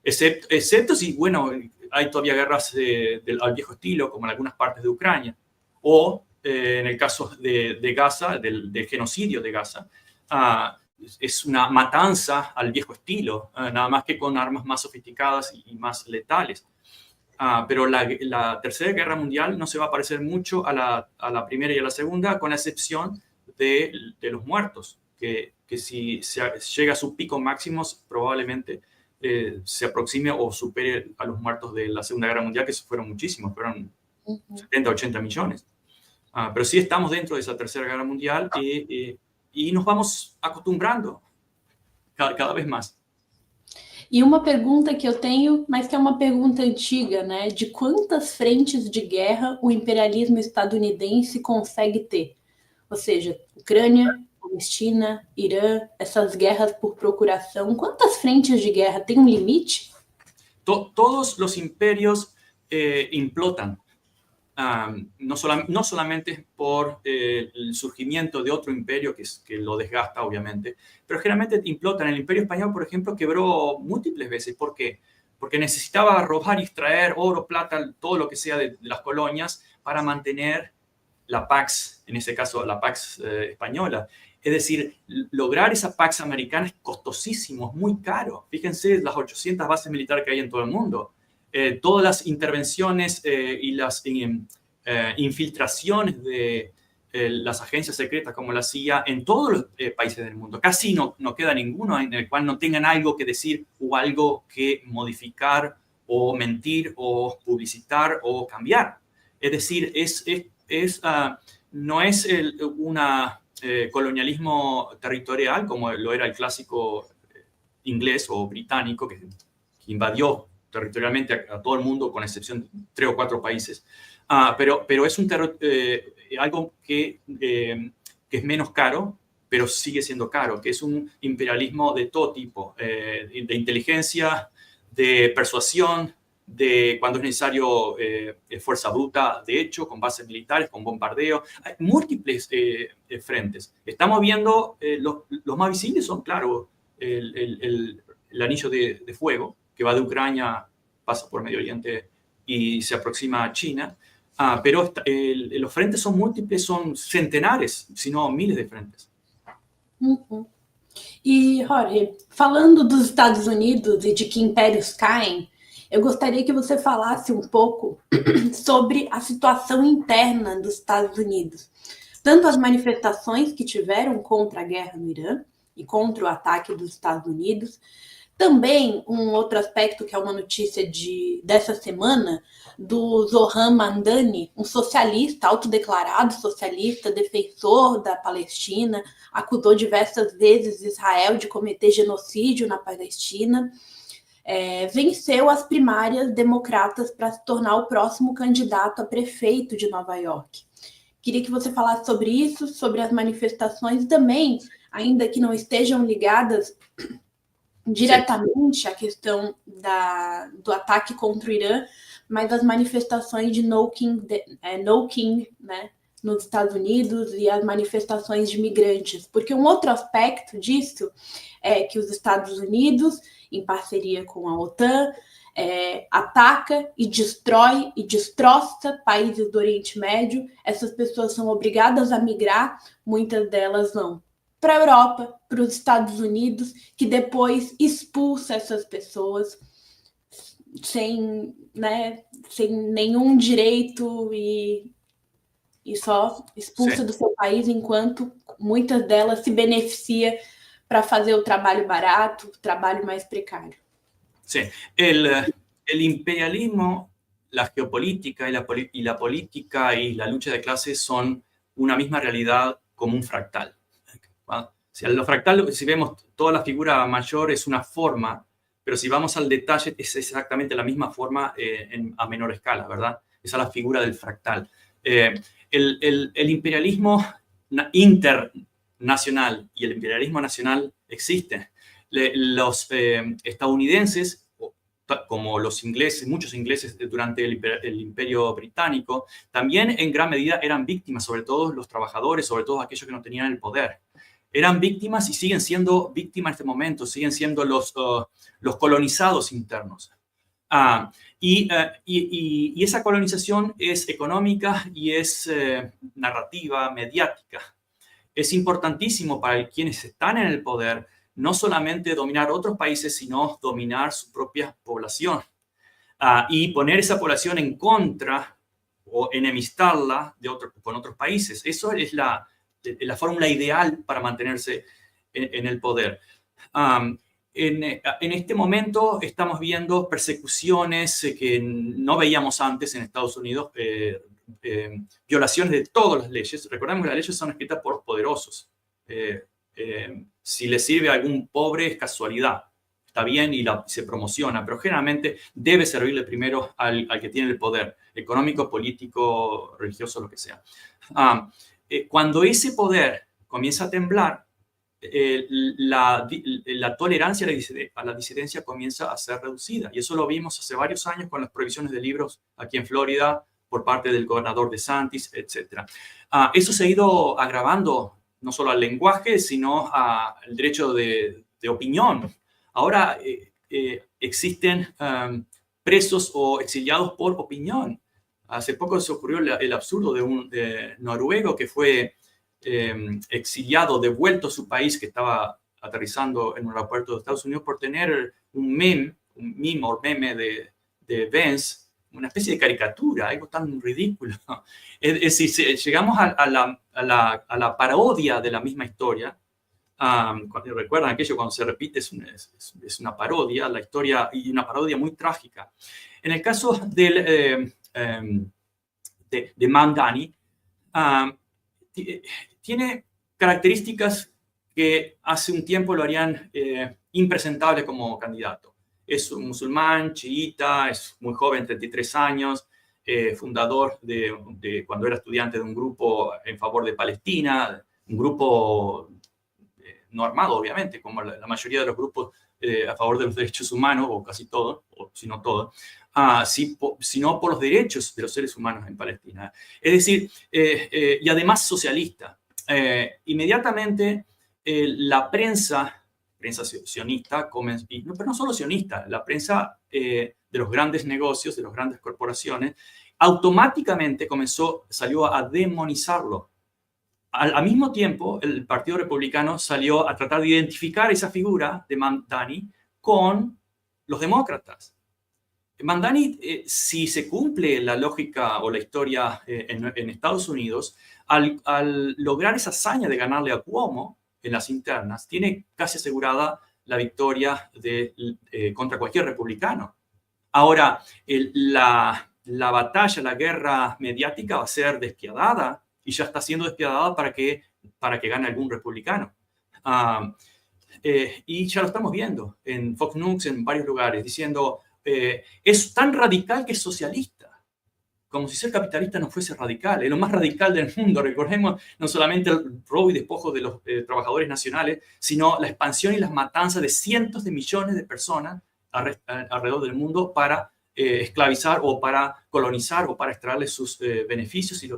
Excepto si, bueno, hay todavía guerras al viejo estilo, como en algunas partes de Ucrania, o en el caso de Gaza, del genocidio de Gaza, es una matanza al viejo estilo, nada más que con armas más sofisticadas y más letales. Pero la Tercera Guerra Mundial no se va a parecer mucho a la Primera y a la Segunda, con la excepción de los muertos, que si llega a sus picos máximos, probablemente se aproxime o supere a los muertos de la Segunda Guerra Mundial, que fueron muchísimos, fueron 70, 80 millones. Pero sí estamos dentro de esa Tercera Guerra Mundial y nos vamos acostumbrando cada vez más. E uma pergunta que eu tenho, mas que é uma pergunta antiga, né? De quantas frentes de guerra o imperialismo estadunidense consegue ter? Ou seja, Ucrânia, Palestina, Irã, essas guerras por procuração, quantas frentes de guerra? Tem um limite? Todos los imperios implotan. No solamente por el surgimiento de otro imperio que lo desgasta, obviamente, pero generalmente implotan. El Imperio Español, por ejemplo, quebró múltiples veces. ¿Por qué? Porque necesitaba robar y extraer oro, plata, todo lo que sea de las colonias para mantener la Pax, en ese caso la Pax española. Es decir, lograr esa Pax americana es costosísimo, es muy caro. Fíjense las 800 bases militares que hay en todo el mundo. Todas las intervenciones y las infiltraciones de las agencias secretas como la CIA en todos los países del mundo. Casi no queda ninguno en el cual no tengan algo que decir o algo que modificar o mentir o publicitar o cambiar. Es decir, no es un colonialismo territorial como lo era el clásico inglés o británico que invadió territorialmente a todo el mundo, con excepción de 3 o 4 países. Pero es algo que es menos caro, pero sigue siendo caro, que es un imperialismo de todo tipo, de inteligencia, de persuasión, de cuando es necesario fuerza bruta, de hecho, con bases militares, con bombardeo. Hay múltiples frentes. Estamos viendo, los más visibles son, claro, el anillo de fuego, que va de Ucrania, pasa por Medio Oriente y se aproxima a China. Pero los frentes son múltiples, son centenares, si no miles de frentes. Uhum. E, Jorge, falando dos Estados Unidos e de que impérios caem, eu gostaria que você falasse um pouco sobre a situação interna dos Estados Unidos. Tanto as manifestações que tiveram contra a guerra no Irã e contra o ataque dos Estados Unidos. Também um outro aspecto que é uma notícia dessa semana, do Zohran Mamdani, um socialista, autodeclarado socialista, defensor da Palestina, acusou diversas vezes Israel de cometer genocídio na Palestina, venceu as primárias democratas para se tornar o próximo candidato a prefeito de Nova York. Queria que você falasse sobre isso, sobre as manifestações também, ainda que não estejam ligadas diretamente à questão do ataque contra o Irã, mas as manifestações de No King, né, nos Estados Unidos e as manifestações de migrantes. Porque um outro aspecto disso é que os Estados Unidos, em parceria com a OTAN, ataca e destrói e destroça países do Oriente Médio. Essas pessoas são obrigadas a migrar, muitas delas vão para a Europa, para os Estados Unidos, que depois expulsa essas pessoas sem nenhum direito e só expulsa do seu país, enquanto muitas delas se beneficia para fazer o trabalho barato, o trabalho mais precário. Sí, el imperialismo, la geopolítica y la política y la lucha de clases son una misma realidad como un fractal. Si lo fractal, si vemos toda la figura mayor es una forma, pero si vamos al detalle es exactamente la misma forma a menor escala, ¿verdad? Esa es la figura del fractal. El imperialismo internacional y el imperialismo nacional existen. Los estadounidenses, como los ingleses, muchos ingleses durante el Imperio Británico, también en gran medida eran víctimas, sobre todo los trabajadores, sobre todo aquellos que no tenían el poder. Eran víctimas y siguen siendo víctimas en este momento, siguen siendo los colonizados internos. Y esa colonización es económica y es narrativa, mediática. Es importantísimo para quienes están en el poder no solamente dominar otros países, sino dominar su propia población. Y poner esa población en contra o enemistarla con otros países. Eso es la fórmula ideal para mantenerse en el poder. En este momento estamos viendo persecuciones que no veíamos antes en Estados Unidos, violaciones de todas las leyes. Recordemos que las leyes son escritas por poderosos. Si le sirve a algún pobre es casualidad. Está bien y se promociona, pero generalmente debe servirle primero al que tiene el poder económico, político, religioso, lo que sea. Cuando ese poder comienza a temblar, la tolerancia a la disidencia comienza a ser reducida. Y eso lo vimos hace varios años con las prohibiciones de libros aquí en Florida por parte del gobernador DeSantis, etc. Eso se ha ido agravando no solo al lenguaje, sino al derecho de opinión. Ahora existen presos o exiliados por opinión. Hace poco se ocurrió el absurdo de un noruego que fue exiliado, devuelto a su país, que estaba aterrizando en un aeropuerto de Estados Unidos por tener un meme de Vance, una especie de caricatura, algo tan ridículo. Es decir, llegamos a la parodia de la misma historia. Recuerdan aquello cuando se repite, es una parodia, la historia, y una parodia muy trágica. En el caso de Mamdani, tiene características que hace un tiempo lo harían impresentable como candidato. es un musulmán, chiita, es muy joven, 33 años, fundador de cuando era estudiante de un grupo en favor de Palestina, un grupo no armado, obviamente, como la mayoría de los grupos a favor de los derechos humanos, o casi todos, o si no todos, sino por los derechos de los seres humanos en Palestina. Es decir, y además socialista. Inmediatamente la prensa sionista, pero no solo sionista, la prensa de los grandes negocios, de las grandes corporaciones, automáticamente salió a demonizarlo. Al mismo tiempo, el Partido Republicano salió a tratar de identificar esa figura de Mamdani con los demócratas. Mamdani, si se cumple la lógica o la historia en Estados Unidos, al lograr esa hazaña de ganarle a Cuomo en las internas, tiene casi asegurada la victoria contra cualquier republicano. Ahora, la batalla, la guerra mediática va a ser despiadada, y ya está siendo despiadada para que gane algún republicano. Y ya lo estamos viendo en Fox News, en varios lugares, diciendo, es tan radical que es socialista, como si ser capitalista no fuese radical, es lo más radical del mundo. Recordemos no solamente el robo y despojo de los trabajadores nacionales, sino la expansión y las matanzas de cientos de millones de personas alrededor del mundo para esclavizar o para colonizar o para extraerle sus beneficios y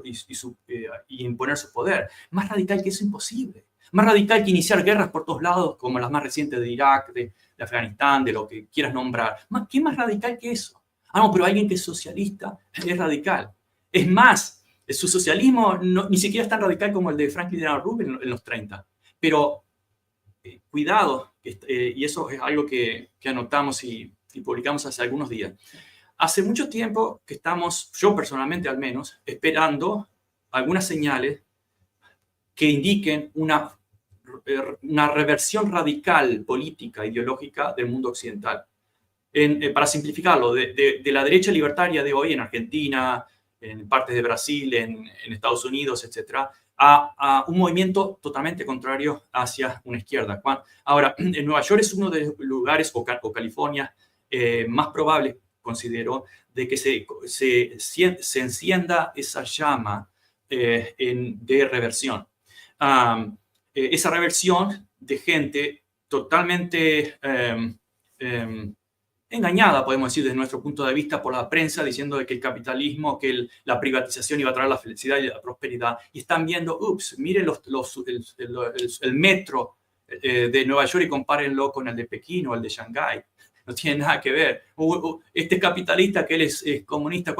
imponer su poder. Más radical que eso, imposible. Más radical que iniciar guerras por todos lados, como las más recientes de Irak, de Afganistán, de lo que quieras nombrar. ¿Qué más radical que eso? No, pero alguien que es socialista es radical. Es más, su socialismo ni siquiera es tan radical como el de Franklin Delano Roosevelt en los 30. Pero cuidado, y eso es algo que anotamos y publicamos hace algunos días. Hace mucho tiempo que estamos, yo personalmente al menos, esperando algunas señales que indiquen una reversión radical política, ideológica del mundo occidental. Para simplificarlo, de la derecha libertaria de hoy en Argentina, en partes de Brasil, en Estados Unidos, etc., a un movimiento totalmente contrario hacia una izquierda. Ahora, en Nueva York es uno de los lugares, o California, más probable, considero, de que se encienda esa llama de reversión. Esa reversión de gente totalmente engañada, podemos decir, desde nuestro punto de vista, por la prensa, diciendo de que el capitalismo, que la privatización iba a traer la felicidad y la prosperidad. Y están viendo, miren el metro de Nueva York y compárenlo con el de Pekín o el de Shanghái. No tiene nada que ver. Este capitalista que él es comunista,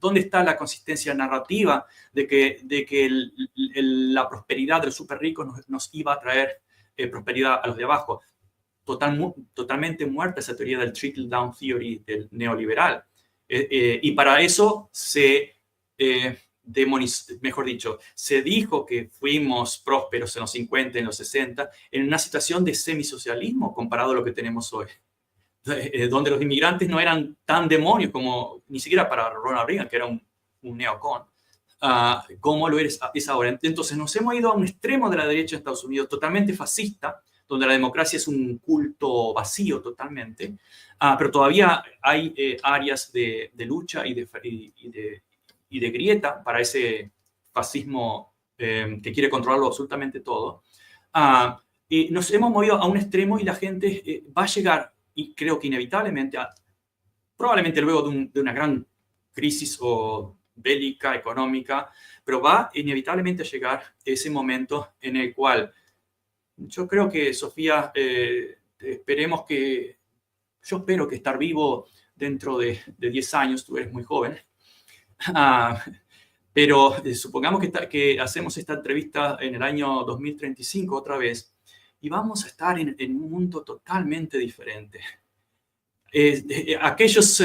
¿dónde está la consistencia narrativa de que la prosperidad de los súper ricos nos iba a traer prosperidad a los de abajo? Totalmente muerta esa teoría del trickle-down theory del neoliberal. Y para eso se dijo que fuimos prósperos en los 50, en los 60, en una situación de semisocialismo comparado a lo que tenemos hoy. Donde los inmigrantes no eran tan demonios como, ni siquiera para Ronald Reagan, que era un neocon, como lo es ahora. Entonces nos hemos ido a un extremo de la derecha de Estados Unidos, totalmente fascista, donde la democracia es un culto vacío totalmente, pero todavía hay áreas de lucha y de grieta para ese fascismo que quiere controlarlo absolutamente todo. Y nos hemos movido a un extremo y la gente va a llegar, y creo que inevitablemente, probablemente luego de una gran crisis bélica, económica, pero va inevitablemente a llegar ese momento en el cual yo creo que, Sofía, yo espero que estar vivo dentro de 10 años, tú eres muy joven, pero supongamos que hacemos esta entrevista en el año 2035 otra vez, y vamos a estar en un mundo totalmente diferente. Aquellos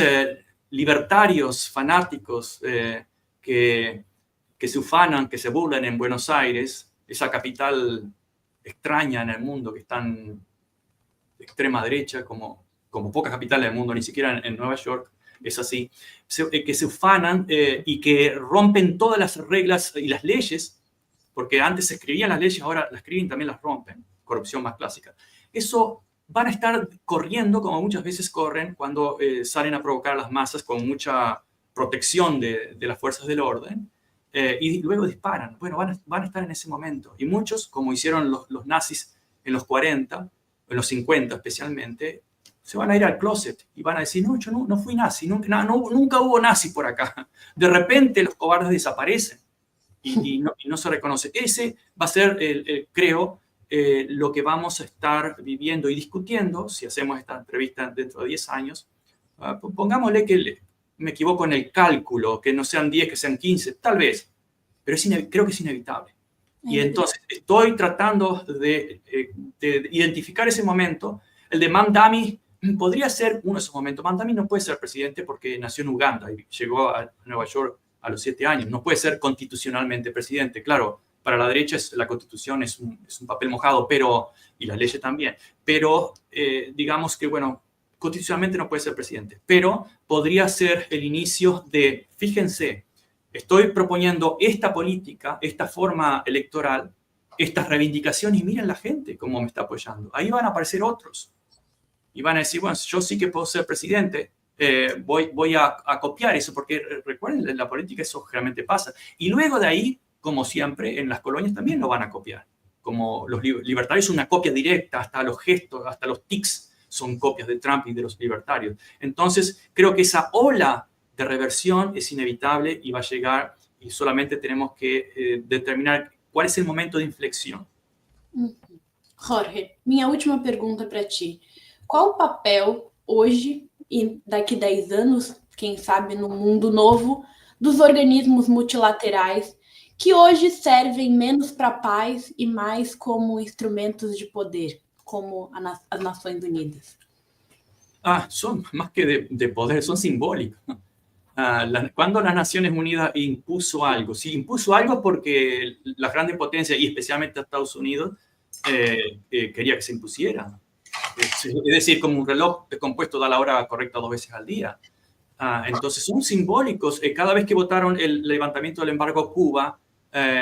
libertarios fanáticos que se ufanan, que se burlan en Buenos Aires, esa capital extraña en el mundo, que está en extrema derecha, como pocas capitales del mundo, ni siquiera en Nueva York es así, que se ufanan y que rompen todas las reglas y las leyes, porque antes se escribían las leyes, ahora las escriben y también las rompen. Corrupción más clásica. Eso van a estar corriendo como muchas veces corren cuando salen a provocar a las masas con mucha protección de las fuerzas del orden, y luego disparan. Bueno, van a estar en ese momento. Y muchos, como hicieron los nazis en los 40, en los 50 especialmente, se van a ir al closet y van a decir, no, yo no fui nazi, nunca hubo nazi por acá. De repente los cobardes desaparecen y no se reconoce. Ese va a ser, creo, lo que vamos a estar viviendo y discutiendo si hacemos esta entrevista dentro de 10 años. Pongámosle que me equivoco en el cálculo, que no sean 10, que sean 15, tal vez, pero creo que es inevitable. Y entonces estoy tratando de identificar ese momento. El de Mamdani podría ser uno de esos momentos. Mamdani no puede ser presidente porque nació en Uganda y llegó a Nueva York a los 7 años. No puede ser constitucionalmente presidente. Claro, para la derecha la constitución es un papel mojado, y las leyes también. Pero digamos que, bueno, constitucionalmente no puede ser presidente. Pero podría ser el inicio de, fíjense, estoy proponiendo esta política, esta forma electoral, estas reivindicaciones, y miren la gente cómo me está apoyando. Ahí van a aparecer otros. Y van a decir, bueno, yo sí que puedo ser presidente, voy a copiar eso, porque recuerden, en la política eso realmente pasa. Y luego de ahí, como siempre, en las colonias también lo van a copiar. Como los libertarios, una copia directa, hasta los gestos, hasta los tics son copias de Trump y de los libertarios. Entonces, creo que esa ola de reversión es inevitable y va a llegar, y solamente tenemos que determinar cuál es el momento de inflexión. Jorge, minha última pergunta para ti. Qual o papel hoje e daqui 10 anos, quem sabe no mundo novo, dos organismos multilaterais que hoje servem menos para a paz e mais como instrumentos de poder, como as Nações Unidas? Son más que de poder, son simbólicos. Cuando las Naciones Unidas impuso algo, sí, impuso algo porque las grandes potencias, y especialmente Estados Unidos, quería que se impusiera. Es decir, como un reloj descompuesto da la hora correcta 2 veces al día. Entonces son simbólicos. Cada vez que votaron el levantamiento del embargo a Cuba,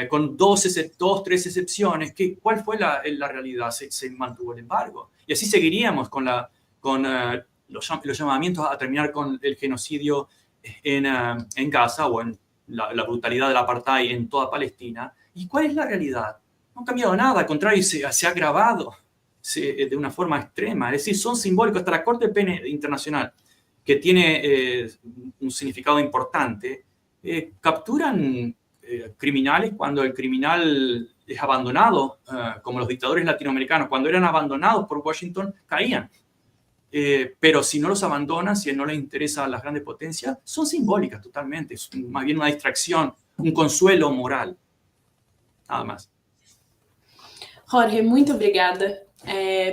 con 3 excepciones, ¿cuál fue la realidad? Se mantuvo el embargo. Y así seguiríamos con los llamamientos a terminar con el genocidio en Gaza, o en la brutalidad del apartheid en toda Palestina. ¿Y cuál es la realidad? No ha cambiado nada, al contrario, se ha agravado de una forma extrema. Es decir, son simbólicos. Hasta la Corte Penal Internacional, que tiene un significado importante, capturan criminales cuando el criminal es abandonado, como los dictadores latinoamericanos, cuando eran abandonados por Washington, caían. Pero si no los abandonan, si no les interesa a las grandes potencias, son simbólicas totalmente. Es más bien una distracción, un consuelo moral. Nada más. Jorge, muito obrigada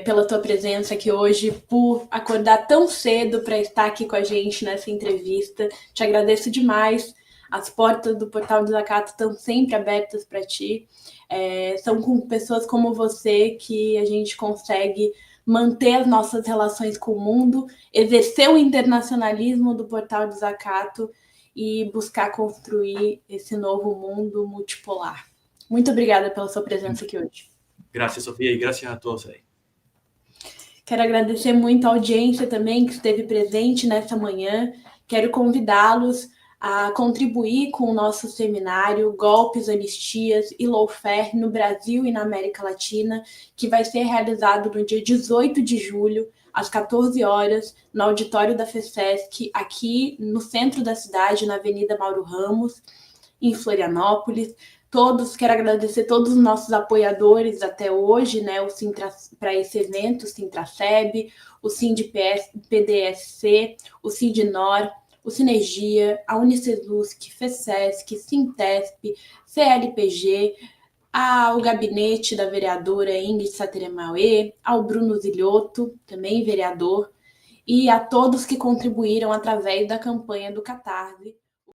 pela tua presença aqui hoje, por acordar tão cedo para estar aqui com a gente nessa entrevista. Te agradeço demais. As portas do Portal Desacato estão sempre abertas para ti. São com pessoas como você que a gente consegue manter as nossas relações com o mundo, exercer o internacionalismo do Portal Desacato e buscar construir esse novo mundo multipolar. Muito obrigada pela sua presença aqui hoje. Gracias, Sofía, y gracias a todos ahí. Quero agradecer muito a audiência também que esteve presente nessa manhã. Quero convidá-los a contribuir com o nosso seminário Golpes, Anistias e Lawfare no Brasil e na América Latina, que vai ser realizado no dia 18 de julho, às 14 horas, no auditório da FESESC, aqui no centro da cidade, na Avenida Mauro Ramos, em Florianópolis. Quero agradecer todos os nossos apoiadores até hoje, né, para esse evento, o Sintraceb, o Sindipdsc, o Sindinor, o Sinergia, a Unicesusc, FESESC, Sintesp, CLPG, ao gabinete da vereadora Ingrid Sateremauê, ao Bruno Zilhoto, também vereador, e a todos que contribuíram através da campanha do Catarse.